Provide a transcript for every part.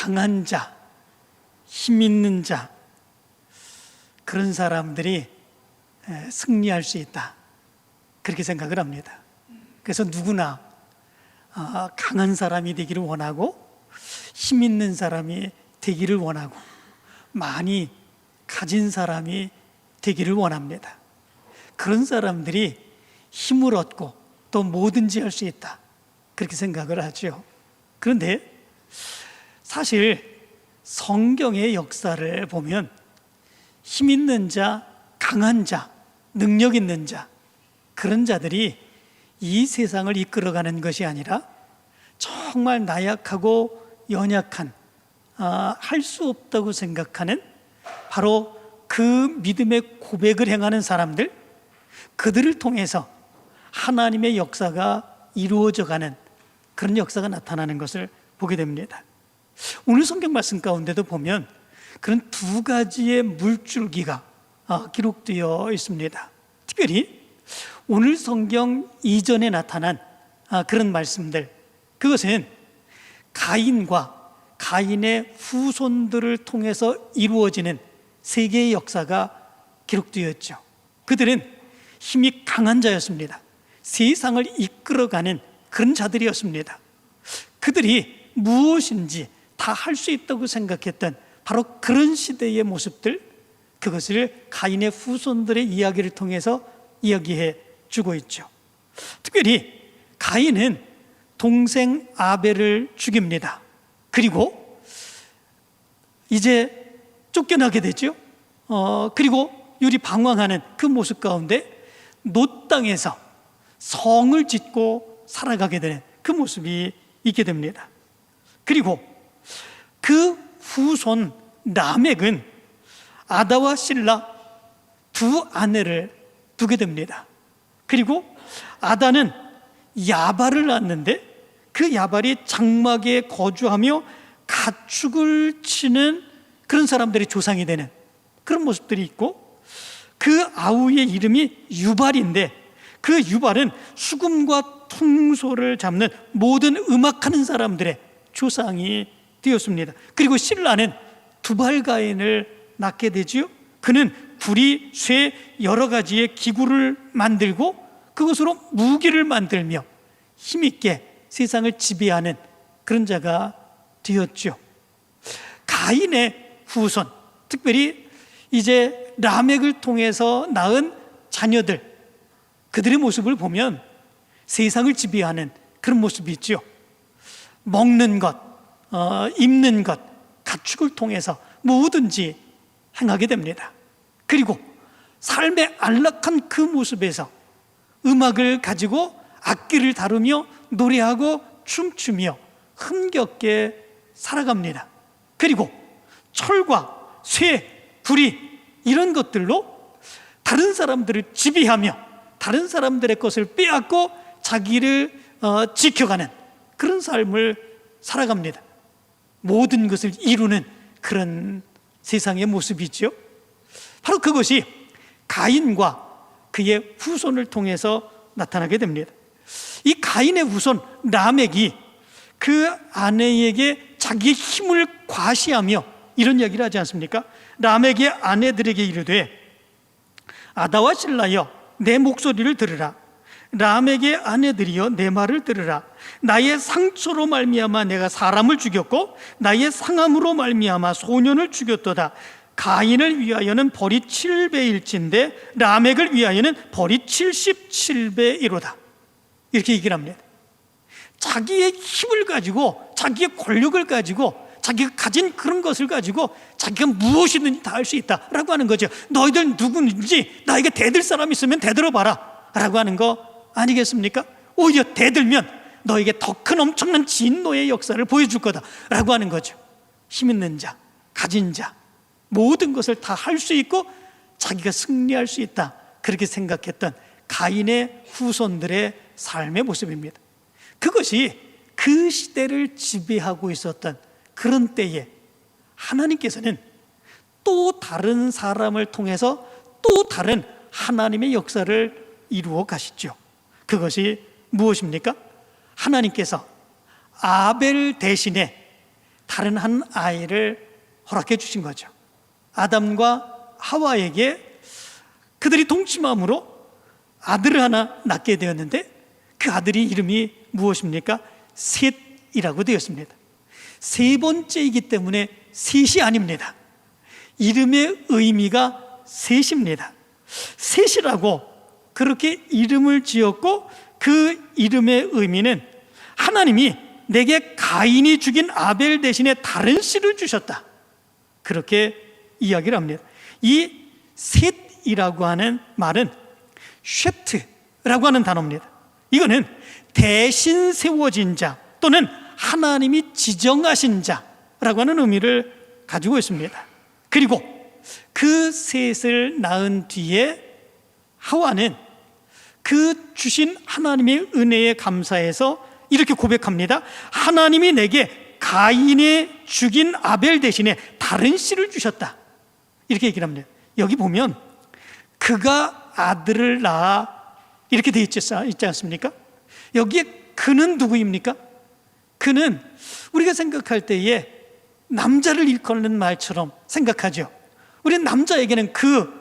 강한 자, 힘 있는 자, 그런 사람들이 승리할 수 있다, 그렇게 생각을 합니다. 그래서 누구나 강한 사람이 되기를 원하고 힘 있는 사람이 되기를 원하고 많이 가진 사람이 되기를 원합니다. 그런 사람들이 힘을 얻고 또 뭐든지 할 수 있다, 그렇게 생각을 하죠. 그런데 사실 성경의 역사를 보면 힘 있는 자, 강한 자, 능력 있는 자, 그런 자들이 이 세상을 이끌어가는 것이 아니라 정말 나약하고 연약한, 할 수 없다고 생각하는 바로 그 믿음의 고백을 행하는 사람들, 그들을 통해서 하나님의 역사가 이루어져가는 그런 역사가 나타나는 것을 보게 됩니다. 오늘 성경 말씀 가운데도 보면 그런 두 가지의 물줄기가 기록되어 있습니다. 특별히 오늘 성경 이전에 나타난 그런 말씀들, 그것은 가인과 가인의 후손들을 통해서 이루어지는 세 개의 역사가 기록되어 있죠. 그들은 힘이 강한 자였습니다. 세상을 이끌어가는 그런 자들이었습니다. 그들이 무엇인지 다 할 수 있다고 생각했던 바로 그런 시대의 모습들, 그것을 가인의 후손들의 이야기를 통해서 이야기해 주고 있죠. 특별히 가인은 동생 아벨을 죽입니다. 그리고 이제 쫓겨나게 되죠. 그리고 요리 방황하는 그 모습 가운데 놋 땅에서 성을 짓고 살아가게 되는 그 모습이 있게 됩니다. 그리고 그 후손 라멕은 아다와 실라 두 아내를 두게 됩니다. 그리고 아다는 야발을 낳았는데 그 야발이 장막에 거주하며 가축을 치는 그런 사람들의 조상이 되는 그런 모습들이 있고, 그 아우의 이름이 유발인데 그 유발은 수금과 퉁소를 잡는 모든 음악하는 사람들의 조상이 되었습니다. 그리고 실라는 두발가인을 낳게 되지요. 그는 구리, 쇠, 여러 가지의 기구를 만들고 그것으로 무기를 만들며 힘있게 세상을 지배하는 그런 자가 되었죠. 가인의 후손, 특별히 이제 라멕을 통해서 낳은 자녀들, 그들의 모습을 보면 세상을 지배하는 그런 모습이 있죠. 먹는 것, 입는 것, 가축을 통해서 뭐든지 행하게 됩니다. 그리고 삶의 안락한 그 모습에서 음악을 가지고 악기를 다루며 노래하고 춤추며 흥겹게 살아갑니다. 그리고 철과 쇠, 구리 이런 것들로 다른 사람들을 지배하며 다른 사람들의 것을 빼앗고 자기를 지켜가는 그런 삶을 살아갑니다. 모든 것을 이루는 그런 세상의 모습이죠. 바로 그것이 가인과 그의 후손을 통해서 나타나게 됩니다. 이 가인의 후손 라멕이 그 아내에게 자기의 힘을 과시하며 이런 이야기를 하지 않습니까? 라멕의 아내들에게 이르되 아다와 실라여 내 목소리를 들으라. 라멕의 아내들이여 내 말을 들으라. 나의 상처로 말미암아 내가 사람을 죽였고 나의 상함으로 말미암아 소년을 죽였도다. 가인을 위하여는 벌이 7배일진데 라멕을 위하여는 벌이 77배이로다. 이렇게 얘기를 합니다. 자기의 힘을 가지고 자기의 권력을 가지고 자기가 가진 그런 것을 가지고 자기가 무엇이든지 다 할 수 있다라고 하는 거죠. 너희들 누구든지 나에게 대들 사람 있으면 대들어봐라 라고 하는 거 아니겠습니까? 오히려 대들면 너에게 더 큰 엄청난 진노의 역사를 보여줄 거다 라고 하는 거죠. 힘 있는 자, 가진 자, 모든 것을 다 할 수 있고 자기가 승리할 수 있다, 그렇게 생각했던 가인의 후손들의 삶의 모습입니다. 그것이 그 시대를 지배하고 있었던 그런 때에 하나님께서는 또 다른 사람을 통해서 또 다른 하나님의 역사를 이루어 가시죠. 그것이 무엇입니까? 하나님께서 아벨 대신에 다른 한 아이를 허락해 주신 거죠. 아담과 하와에게 그들이 동침함으로 아들을 하나 낳게 되었는데 그 아들이 이름이 무엇입니까? 셋이라고 되었습니다. 세 번째이기 때문에 셋이 아닙니다. 이름의 의미가 셋입니다. 셋이라고 그렇게 이름을 지었고 그 이름의 의미는 하나님이 내게 가인이 죽인 아벨 대신에 다른 씨를 주셨다, 그렇게 이야기를 합니다. 이 셋이라고 하는 말은 쉐트라고 하는 단어입니다. 이거는 대신 세워진 자 또는 하나님이 지정하신 자라고 하는 의미를 가지고 있습니다. 그리고 그 셋을 낳은 뒤에 하와는 그 주신 하나님의 은혜에 감사해서 이렇게 고백합니다. 하나님이 내게 가인이 죽인 아벨 대신에 다른 씨를 주셨다, 이렇게 얘기를 합니다. 여기 보면 그가 아들을 낳아 이렇게 되어 있지 않습니까? 여기에 그는 누구입니까? 그는 우리가 생각할 때에 남자를 일컫는 말처럼 생각하죠. 우리는 남자에게는 그,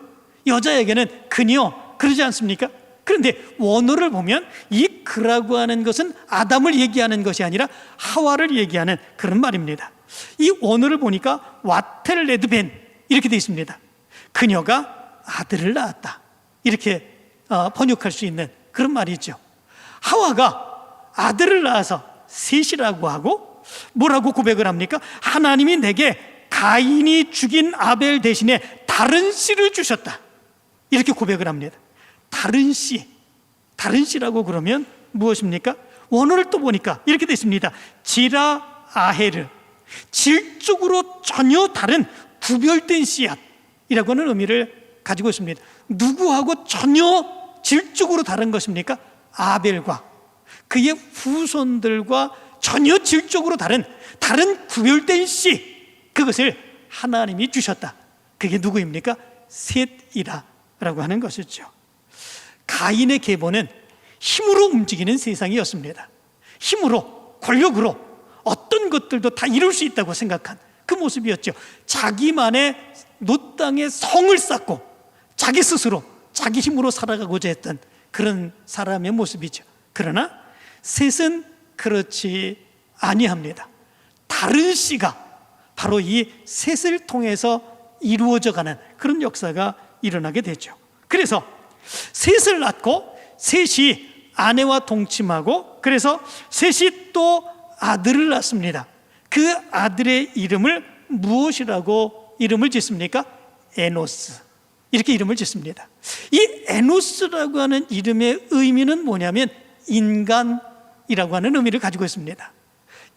여자에게는 그녀, 그러지 않습니까? 그런데 원어를 보면 이 그라고 하는 것은 아담을 얘기하는 것이 아니라 하와를 얘기하는 그런 말입니다. 이 원어를 보니까 와텔레드벤 이렇게 되어 있습니다. 그녀가 아들을 낳았다, 이렇게 번역할 수 있는 그런 말이죠. 하와가 아들을 낳아서 셋이라고 하고 뭐라고 고백을 합니까? 하나님이 내게 가인이 죽인 아벨 대신에 다른 씨를 주셨다, 이렇게 고백을 합니다. 다른 씨, 다른 씨라고 그러면 무엇입니까? 원어를 또 보니까 이렇게 되어 있습니다. 지라 아헤르, 질적으로 전혀 다른 구별된 씨앗이라고 하는 의미를 가지고 있습니다. 누구하고 전혀 질적으로 다른 것입니까? 아벨과 그의 후손들과 전혀 질적으로 다른 구별된 씨, 그것을 하나님이 주셨다. 그게 누구입니까? 셋이라고 하는 것이죠. 가인의 계보는 힘으로 움직이는 세상이었습니다. 힘으로, 권력으로 어떤 것들도 다 이룰 수 있다고 생각한 그 모습이었죠. 자기만의 노 땅에 성을 쌓고 자기 스스로 자기 힘으로 살아가고자 했던 그런 사람의 모습이죠. 그러나 셋은 그렇지 아니합니다. 다른 씨가 바로 이 셋을 통해서 이루어져가는 그런 역사가 일어나게 되죠. 그래서 셋을 낳고 셋이 아내와 동침하고 그래서 셋이 또 아들을 낳습니다. 그 아들의 이름을 무엇이라고 이름을 짓습니까? 에노스, 이렇게 이름을 짓습니다. 이 에노스라고 하는 이름의 의미는 뭐냐면 인간이라고 하는 의미를 가지고 있습니다.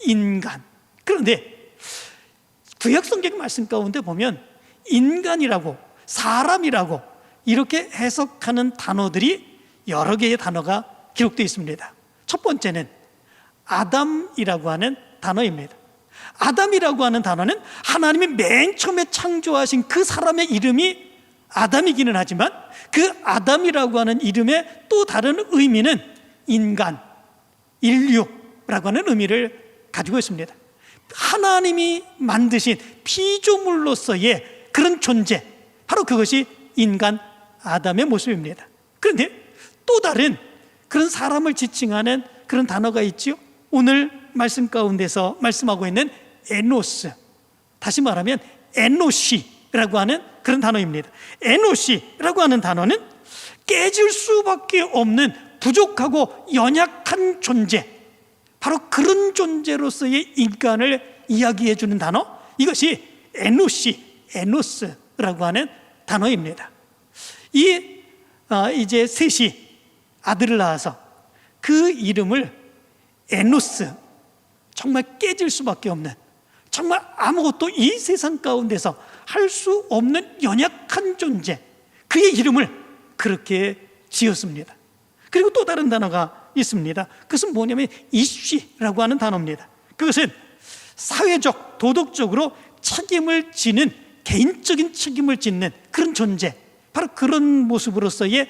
인간. 그런데 구약 성경 말씀 가운데 보면 인간이라고, 사람이라고 이렇게 해석하는 단어들이 여러 개의 단어가 기록되어 있습니다. 첫 번째는 아담이라고 하는 단어입니다. 아담이라고 하는 단어는 하나님이 맨 처음에 창조하신 그 사람의 이름이 아담이기는 하지만 그 아담이라고 하는 이름의 또 다른 의미는 인간, 인류라고 하는 의미를 가지고 있습니다. 하나님이 만드신 피조물로서의 그런 존재, 바로 그것이 인간 아담의 모습입니다. 그런데 또 다른 그런 사람을 지칭하는 그런 단어가 있죠. 오늘 말씀 가운데서 말씀하고 있는 에노스, 다시 말하면 에노시라고 하는 그런 단어입니다. 에노시라고 하는 단어는 깨질 수밖에 없는 부족하고 연약한 존재, 바로 그런 존재로서의 인간을 이야기해 주는 단어, 이것이 에노시, 에노스라고 하는 단어입니다. 이제 셋이 아들을 낳아서 그 이름을 에노스, 정말 깨질 수밖에 없는, 정말 아무것도 이 세상 가운데서 할 수 없는 연약한 존재, 그의 이름을 그렇게 지었습니다. 그리고 또 다른 단어가 있습니다. 그것은 뭐냐면 이쉬라고 하는 단어입니다. 그것은 사회적, 도덕적으로 책임을 지는, 개인적인 책임을 짓는 그런 존재, 바로 그런 모습으로서의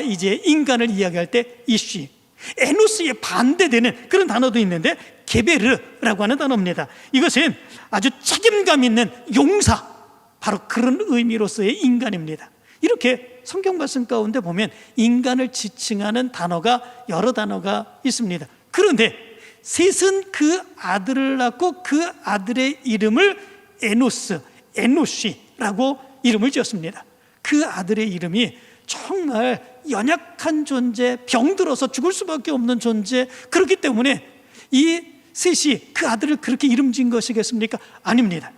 이제 인간을 이야기할 때 이쉬. 에노스에 반대되는 그런 단어도 있는데 게베르라고 하는 단어입니다. 이것은 아주 책임감 있는 용사, 바로 그런 의미로서의 인간입니다. 이렇게 성경 말씀 가운데 보면 인간을 지칭하는 단어가 여러 단어가 있습니다. 그런데 셋은 그 아들을 낳고 그 아들의 이름을 에노스, 에노시라고 이름을 지었습니다. 그 아들의 이름이 정말 연약한 존재, 병들어서 죽을 수밖에 없는 존재, 그렇기 때문에 이 셋이 그 아들을 그렇게 이름 지은 것이겠습니까? 아닙니다.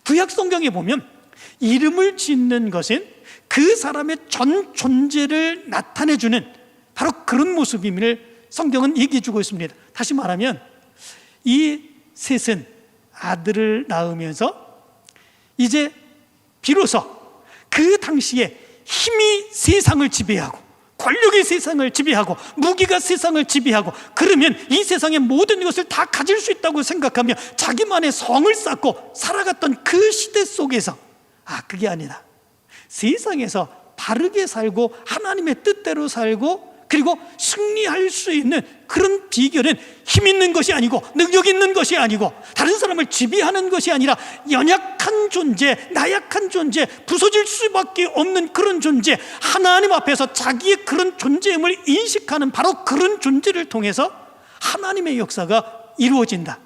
구약 성경에 보면 이름을 짓는 것은 그 사람의 전 존재를 나타내주는 바로 그런 모습임을 성경은 얘기해 주고 있습니다. 다시 말하면 이 셋은 아들을 낳으면서 이제 비로소 그 당시에 힘이 세상을 지배하고 권력이 세상을 지배하고 무기가 세상을 지배하고 그러면 이 세상의 모든 것을 다 가질 수 있다고 생각하며 자기만의 성을 쌓고 살아갔던 그 시대 속에서 그게 아니다. 세상에서 바르게 살고 하나님의 뜻대로 살고 그리고 승리할 수 있는 그런 비결은 힘 있는 것이 아니고 능력 있는 것이 아니고 다른 사람을 지배하는 것이 아니라 연약한 존재, 나약한 존재, 부서질 수밖에 없는 그런 존재, 하나님 앞에서 자기의 그런 존재임을 인식하는 바로 그런 존재를 통해서 하나님의 역사가 이루어진다.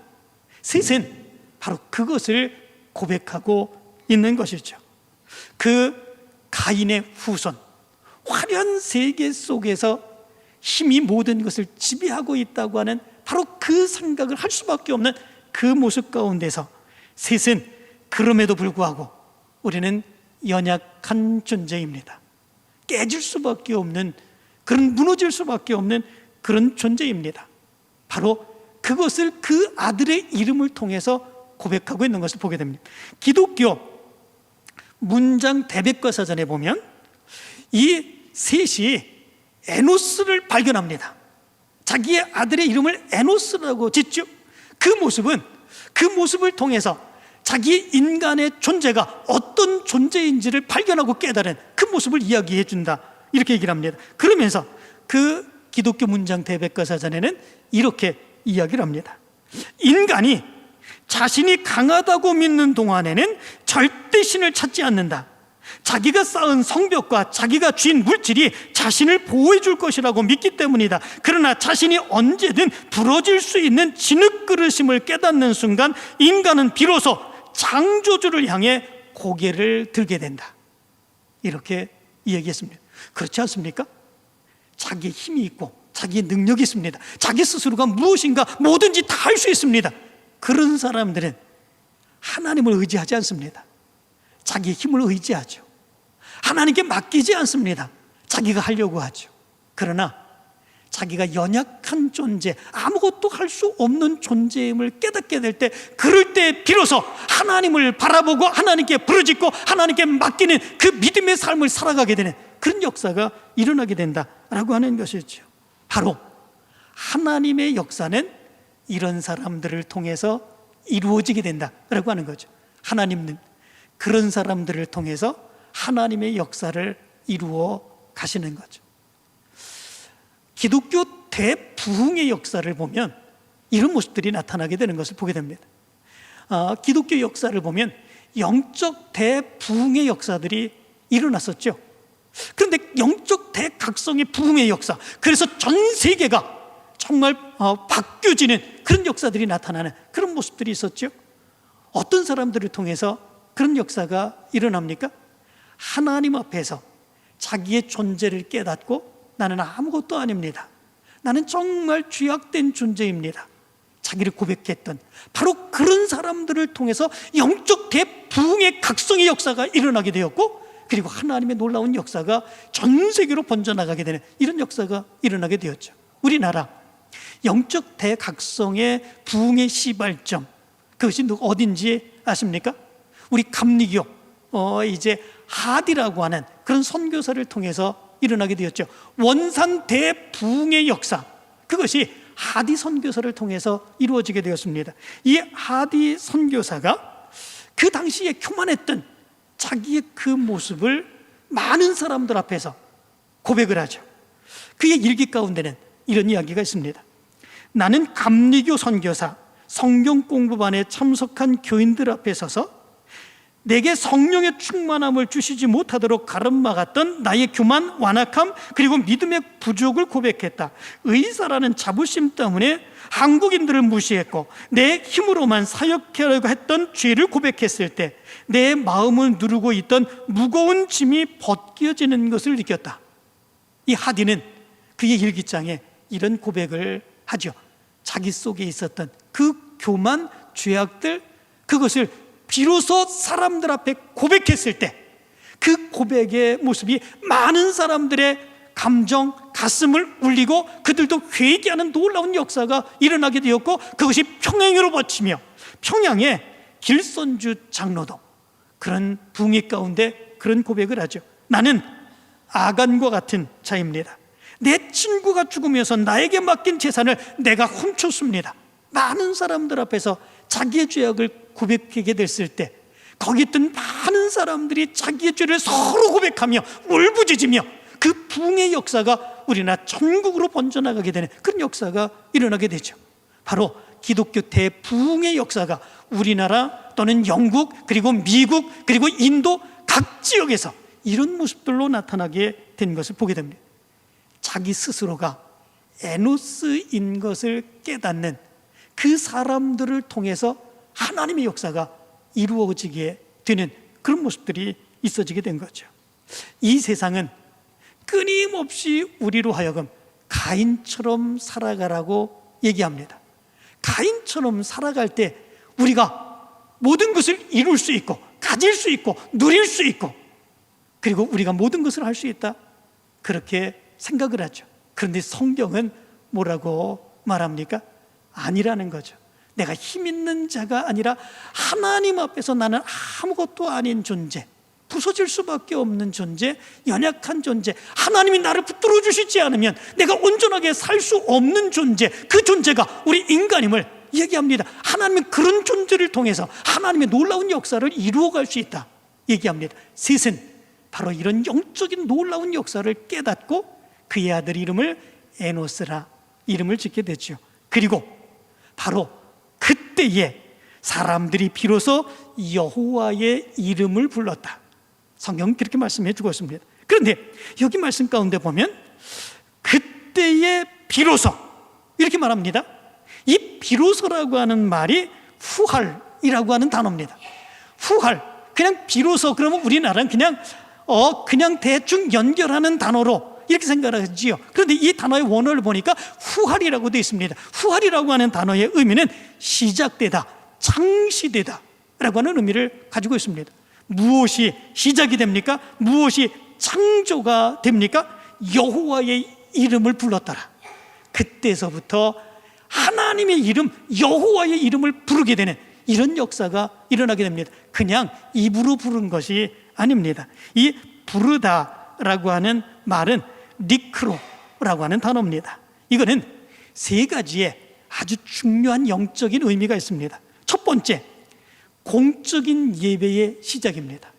셋은 바로 그것을 고백하고 있는 것이죠. 그 가인의 후손, 화려한 세계 속에서 힘이 모든 것을 지배하고 있다고 하는 바로 그 생각을 할 수밖에 없는 그 모습 가운데서 셋은 그럼에도 불구하고 우리는 연약한 존재입니다. 깨질 수밖에 없는, 그런 무너질 수밖에 없는 그런 존재입니다. 바로 그것을 그 아들의 이름을 통해서 고백하고 있는 것을 보게 됩니다. 기독교 문장 대백과사전에 보면 이 셋이 에노스를 발견합니다. 자기의 아들의 이름을 에노스라고 짓죠. 그 모습을 통해서 자기 인간의 존재가 어떤 존재인지를 발견하고 깨달은 그 모습을 이야기해 준다, 이렇게 얘기를 합니다. 그러면서 그 기독교 문장 대백과사전에는 이렇게 이야기를 합니다. 인간이 자신이 강하다고 믿는 동안에는 절대 신을 찾지 않는다. 자기가 쌓은 성벽과 자기가 쥔 물질이 자신을 보호해 줄 것이라고 믿기 때문이다. 그러나 자신이 언제든 부러질 수 있는 진흙그릇임을 깨닫는 순간 인간은 비로소 창조주를 향해 고개를 들게 된다. 이렇게 이야기했습니다. 그렇지 않습니까? 자기의 힘이 있고 자기의 능력이 있습니다. 자기 스스로가 무엇인가 뭐든지 다 할 수 있습니다. 그런 사람들은 하나님을 의지하지 않습니다. 자기의 힘을 의지하죠. 하나님께 맡기지 않습니다. 자기가 하려고 하죠. 그러나 자기가 연약한 존재, 아무것도 할 수 없는 존재임을 깨닫게 될 때, 그럴 때 비로소 하나님을 바라보고 하나님께 부르짖고 하나님께 맡기는 그 믿음의 삶을 살아가게 되는 그런 역사가 일어나게 된다라고 하는 것이죠. 바로 하나님의 역사는 이런 사람들을 통해서 이루어지게 된다라고 하는 거죠. 하나님은 그런 사람들을 통해서 하나님의 역사를 이루어 가시는 거죠. 기독교 대부흥의 역사를 보면 이런 모습들이 나타나게 되는 것을 보게 됩니다. 기독교 역사를 보면 영적 대부흥의 역사들이 일어났었죠. 그런데 영적 대각성의 부흥의 역사, 그래서 전 세계가 정말 바뀌어지는 그런 역사들이 나타나는 그런 모습들이 있었죠. 어떤 사람들을 통해서 그런 역사가 일어납니까? 하나님 앞에서 자기의 존재를 깨닫고 나는 아무것도 아닙니다, 나는 정말 죄악된 존재입니다, 자기를 고백했던 바로 그런 사람들을 통해서 영적 대부흥의 각성의 역사가 일어나게 되었고, 그리고 하나님의 놀라운 역사가 전 세계로 번져나가게 되는 이런 역사가 일어나게 되었죠. 우리나라 영적 대각성의 부흥의 시발점, 그것이 어딘지 아십니까? 우리 감리교 이제 하디라고 하는 그런 선교사를 통해서 일어나게 되었죠. 원산 대부흥의 역사, 그것이 하디 선교사를 통해서 이루어지게 되었습니다. 이 하디 선교사가 그 당시에 교만했던 자기의 그 모습을 많은 사람들 앞에서 고백을 하죠. 그의 일기 가운데는 이런 이야기가 있습니다. 나는 감리교 선교사 성경 공부반에 참석한 교인들 앞에 서서 내게 성령의 충만함을 주시지 못하도록 가름막았던 나의 교만, 완악함, 그리고 믿음의 부족을 고백했다. 의사라는 자부심 때문에 한국인들을 무시했고 내 힘으로만 사역하려고 했던 죄를 고백했을 때 내 마음을 누르고 있던 무거운 짐이 벗겨지는 것을 느꼈다. 이 하디는 그의 일기장에 이런 고백을 하죠. 자기 속에 있었던 그 교만, 죄악들, 그것을 비로소 사람들 앞에 고백했을 때 그 고백의 모습이 많은 사람들의 감정, 가슴을 울리고 그들도 회개하는 놀라운 역사가 일어나게 되었고, 그것이 평양으로 뻗치며 평양의 길선주 장로도 그런 붕괴 가운데 그런 고백을 하죠. 나는 아간과 같은 자입니다. 내 친구가 죽으면서 나에게 맡긴 재산을 내가 훔쳤습니다. 많은 사람들 앞에서 자기의 죄악을 고백하게 됐을 때 거기 있던 많은 사람들이 자기의 죄를 서로 고백하며 울부짖으며 그 부흥의 역사가 우리나라 전국으로 번져나가게 되는 그런 역사가 일어나게 되죠. 바로 기독교 대부흥의 역사가 우리나라 또는 영국 그리고 미국 그리고 인도 각 지역에서 이런 모습들로 나타나게 된 것을 보게 됩니다. 자기 스스로가 에노스인 것을 깨닫는 그 사람들을 통해서 하나님의 역사가 이루어지게 되는 그런 모습들이 있어지게 된 거죠. 이 세상은 끊임없이 우리로 하여금 가인처럼 살아가라고 얘기합니다. 가인처럼 살아갈 때 우리가 모든 것을 이룰 수 있고 가질 수 있고 누릴 수 있고 그리고 우리가 모든 것을 할 수 있다, 그렇게 생각을 하죠. 그런데 성경은 뭐라고 말합니까? 아니라는 거죠. 내가 힘 있는 자가 아니라 하나님 앞에서 나는 아무것도 아닌 존재, 부서질 수밖에 없는 존재, 연약한 존재, 하나님이 나를 붙들어 주시지 않으면 내가 온전하게 살 수 없는 존재, 그 존재가 우리 인간임을 얘기합니다. 하나님은 그런 존재를 통해서 하나님의 놀라운 역사를 이루어갈 수 있다 얘기합니다. 셋은 바로 이런 영적인 놀라운 역사를 깨닫고 그의 아들 이름을 에노스라 이름을 짓게 됐죠. 그리고 바로 그때에 사람들이 비로소 여호와의 이름을 불렀다. 성경은 그렇게 말씀해 주고 있습니다. 그런데 여기 말씀 가운데 보면 그때에 비로소 이렇게 말합니다. 이 비로소라고 하는 말이 후할이라고 하는 단어입니다. 후할, 그냥 비로소 그러면 우리나라는 그냥 대충 연결하는 단어로 이렇게 생각하지요. 그런데 이 단어의 원어를 보니까 후할이라고 되어 있습니다. 후할이라고 하는 단어의 의미는 시작되다, 창시되다 라고 하는 의미를 가지고 있습니다. 무엇이 시작이 됩니까? 무엇이 창조가 됩니까? 여호와의 이름을 불렀더라. 그때서부터 하나님의 이름, 여호와의 이름을 부르게 되는 이런 역사가 일어나게 됩니다. 그냥 입으로 부른 것이 아닙니다. 이 부르다라고 하는 말은 리크로라고 하는 단어입니다. 이거는 세 가지의 아주 중요한 영적인 의미가 있습니다. 첫 번째, 공적인 예배의 시작입니다.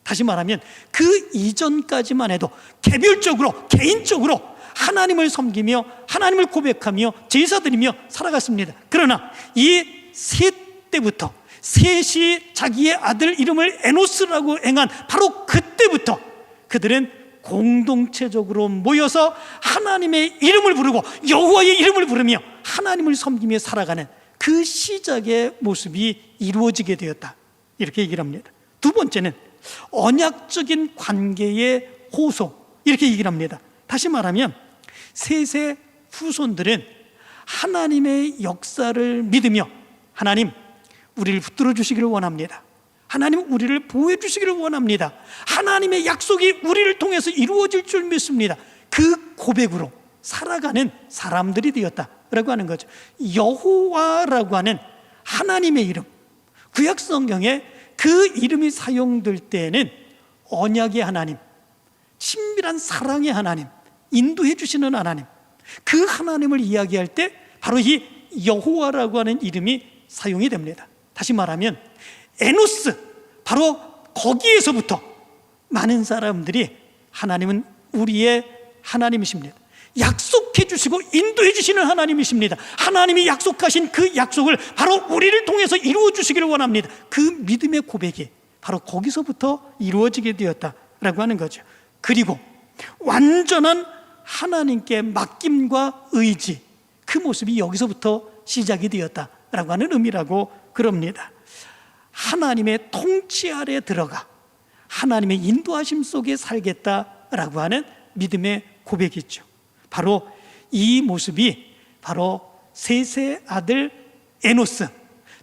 다시 말하면 그 이전까지만 해도 개별적으로, 개인적으로 하나님을 섬기며 하나님을 고백하며 제사드리며 살아갔습니다. 그러나 이 셋 때부터, 셋이 자기의 아들 이름을 에노스라고 행한 바로 그때부터 그들은 공동체적으로 모여서 하나님의 이름을 부르고 여호와의 이름을 부르며 하나님을 섬기며 살아가는 그 시작의 모습이 이루어지게 되었다, 이렇게 얘기를 합니다. 두 번째는 언약적인 관계의 호소, 이렇게 얘기를 합니다. 다시 말하면 셋의 후손들은 하나님의 역사를 믿으며 하나님, 우리를 붙들어 주시기를 원합니다. 하나님, 우리를 보호해 주시기를 원합니다. 하나님의 약속이 우리를 통해서 이루어질 줄 믿습니다. 그 고백으로 살아가는 사람들이 되었다라고 하는 거죠. 여호와라고 하는 하나님의 이름, 구약 성경에 그 이름이 사용될 때에는 언약의 하나님, 친밀한 사랑의 하나님, 인도해 주시는 하나님, 그 하나님을 이야기할 때 바로 이 여호와라고 하는 이름이 사용이 됩니다. 다시 말하면 에노스, 바로 거기에서부터 많은 사람들이 하나님은 우리의 하나님이십니다, 약속해 주시고 인도해 주시는 하나님이십니다. 하나님이 약속하신 그 약속을 바로 우리를 통해서 이루어 주시기를 원합니다. 그 믿음의 고백이 바로 거기서부터 이루어지게 되었다라고 하는 거죠. 그리고 완전한 하나님께 맡김과 의지, 그 모습이 여기서부터 시작이 되었다라고 하는 의미라고 그럽니다. 하나님의 통치 아래 들어가 하나님의 인도하심 속에 살겠다라고 하는 믿음의 고백이죠. 바로 이 모습이 바로 셋의 아들 에노스,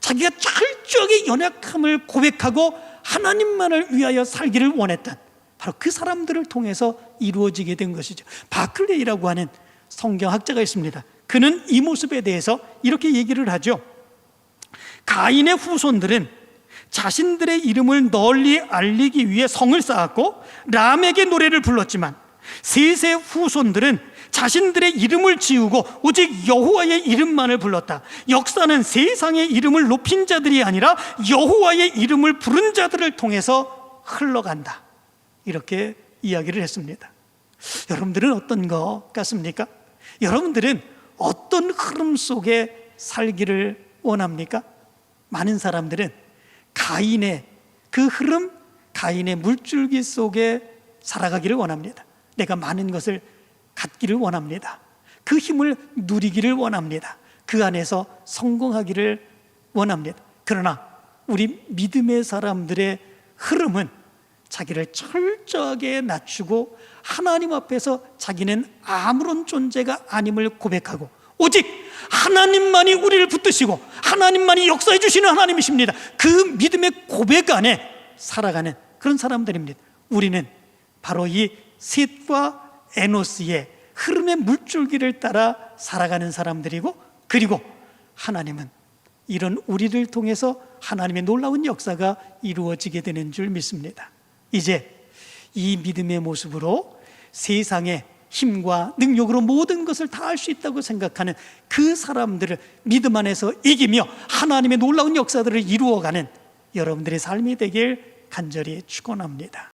자기가 철저하게 연약함을 고백하고 하나님만을 위하여 살기를 원했던 바로 그 사람들을 통해서 이루어지게 된 것이죠. 바클레이라고 하는 성경학자가 있습니다. 그는 이 모습에 대해서 이렇게 얘기를 하죠. 가인의 후손들은 자신들의 이름을 널리 알리기 위해 성을 쌓았고 람에게 노래를 불렀지만 셋의 후손들은 자신들의 이름을 지우고 오직 여호와의 이름만을 불렀다. 역사는 세상의 이름을 높인 자들이 아니라 여호와의 이름을 부른 자들을 통해서 흘러간다. 이렇게 이야기를 했습니다. 여러분들은 어떤 것 같습니까? 여러분들은 어떤 흐름 속에 살기를 원합니까? 많은 사람들은 가인의 그 흐름, 가인의 물줄기 속에 살아가기를 원합니다. 내가 많은 것을 갖기를 원합니다. 그 힘을 누리기를 원합니다. 그 안에서 성공하기를 원합니다. 그러나 우리 믿음의 사람들의 흐름은 자기를 철저하게 낮추고 하나님 앞에서 자기는 아무런 존재가 아님을 고백하고 오직 하나님만이 우리를 붙드시고 하나님만이 역사해 주시는 하나님이십니다. 그 믿음의 고백 안에 살아가는 그런 사람들입니다. 우리는 바로 이 셋과 에노스의 흐름의 물줄기를 따라 살아가는 사람들이고, 그리고 하나님은 이런 우리를 통해서 하나님의 놀라운 역사가 이루어지게 되는 줄 믿습니다. 이제 이 믿음의 모습으로 세상의 힘과 능력으로 모든 것을 다 할 수 있다고 생각하는 그 사람들을 믿음 안에서 이기며 하나님의 놀라운 역사들을 이루어가는 여러분들의 삶이 되길 간절히 축원합니다.